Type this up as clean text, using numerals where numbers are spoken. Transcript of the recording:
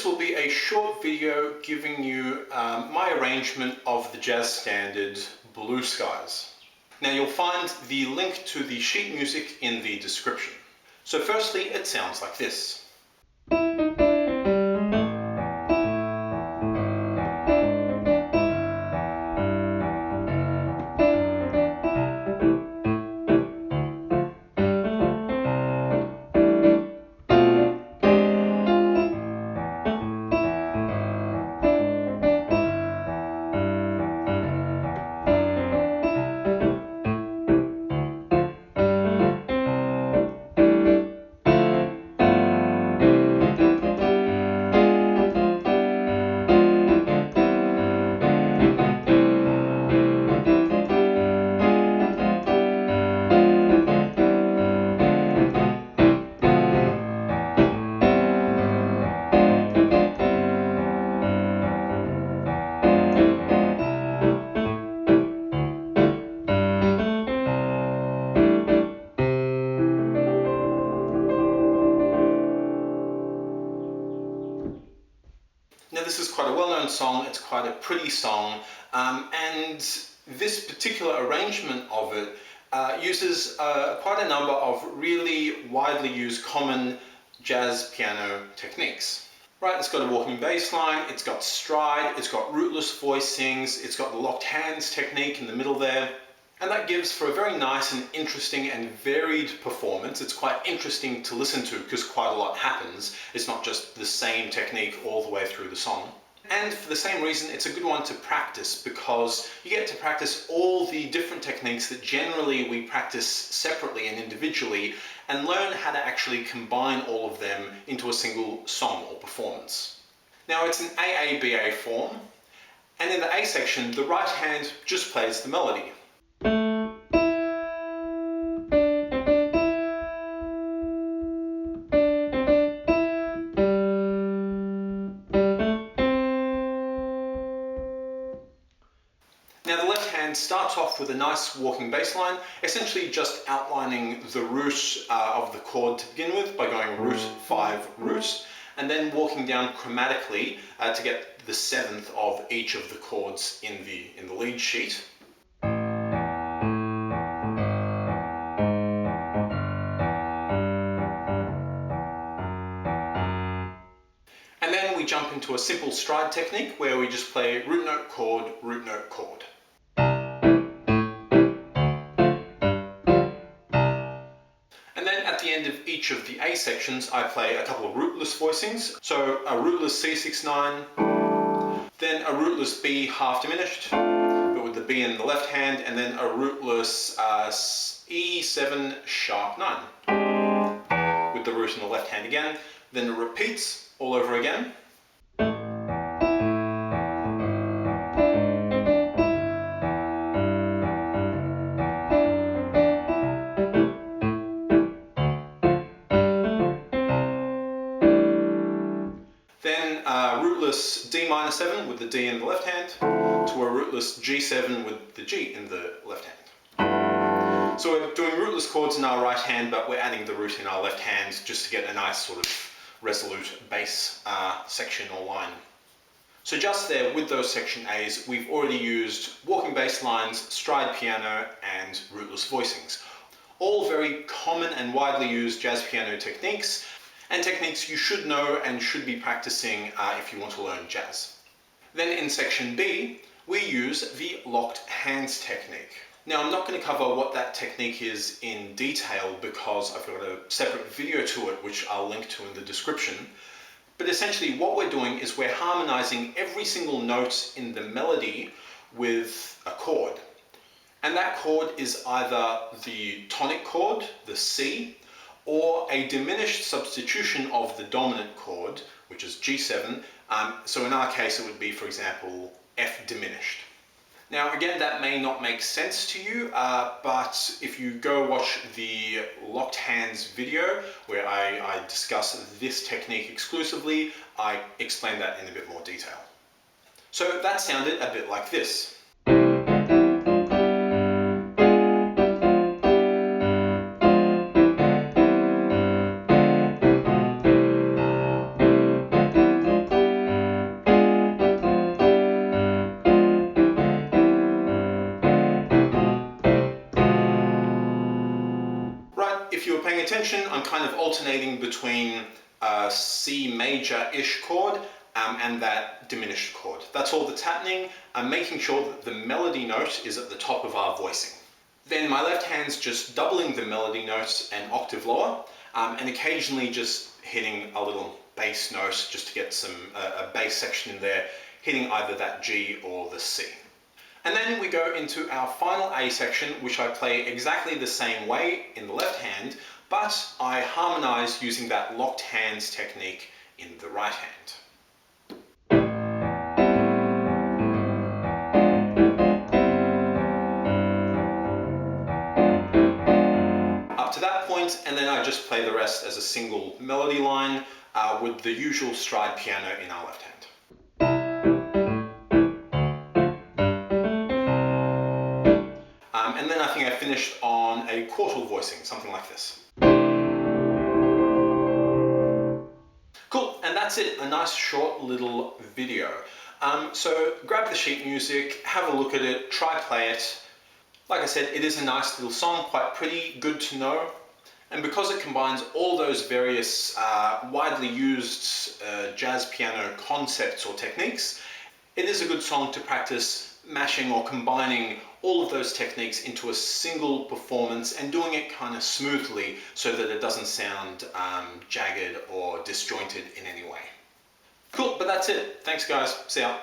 this will be a short video giving you my arrangement of the jazz standard Blue Skies. Now you'll find the link to the sheet music in the description. So firstly, it sounds like this. Now this is quite a well-known song, it's quite a pretty song, and this particular arrangement of it uses quite a number of really widely used common jazz piano techniques. Right, it's got a walking bass line, it's got stride, it's got rootless voicings, it's got the locked hands technique in the middle there. And that gives for a very nice and interesting and varied performance. It's quite interesting to listen to because quite a lot happens. It's not just the same technique all the way through the song. And for the same reason, it's a good one to practice because you get to practice all the different techniques that generally we practice separately and individually and learn how to actually combine all of them into a single song or performance. Now it's an AABA form, and in the A section, the right hand just plays the melody. Now the left hand starts off with a nice walking bass line, essentially just outlining the root of the chord to begin with by going root, 5, root, and then walking down chromatically to get the 7th of each of the chords in the lead sheet. And then we jump into a simple stride technique where we just play root note chord, root note chord. And then at the end of each of the A sections, I play a couple of rootless voicings. So a rootless C6-9, then a rootless B half diminished, but with the B in the left hand, and then a rootless E7 sharp 9, with the root in the left hand again. Then it repeats all over again. Then rootless D-7 with the D in the left hand to a rootless G7 with the G in the left hand. So we're doing rootless chords in our right hand, but we're adding the root in our left hand just to get a nice sort of resolute bass section or line. So just there with those section A's, we've already used walking bass lines, stride piano, and rootless voicings. All very common and widely used jazz piano techniques, and techniques you should know and should be practicing if you want to learn jazz. Then in section B, we use the locked hands technique. Now I'm not going to cover what that technique is in detail because I've got a separate video to it which I'll link to in the description. But essentially what we're doing is we're harmonizing every single note in the melody with a chord. And that chord is either the tonic chord, the C, or a diminished substitution of the dominant chord, which is G7. So in our case it would be, for example, F diminished. Now again, that may not make sense to you, but if you go watch the locked hands video where I discuss this technique exclusively, I explain that in a bit more detail. So that sounded a bit like this. if you were paying attention, I'm kind of alternating between C major-ish chord and that diminished chord. That's all that's happening. I'm making sure that the melody note is at the top of our voicing. Then my left hand's just doubling the melody note an octave lower, and occasionally just hitting a little bass note just to get a bass section in there, hitting either that G or the C. And then we go into our final A section, which I play exactly the same way in the left hand, but I harmonize using that locked hands technique in the right hand. Up to that point, and then I just play the rest as a single melody line with the usual stride piano in our left hand. And then I think I finished on a quartal voicing, something like this. Cool, and that's it, a nice short little video. So grab the sheet music, have a look at it, try play it. Like I said, it is a nice little song, quite pretty, good to know. And because it combines all those various widely used jazz piano concepts or techniques, it is a good song to practice mashing or combining all of those techniques into a single performance and doing it kind of smoothly so that it doesn't sound jagged or disjointed in any way. Cool, but that's it. Thanks guys, see ya.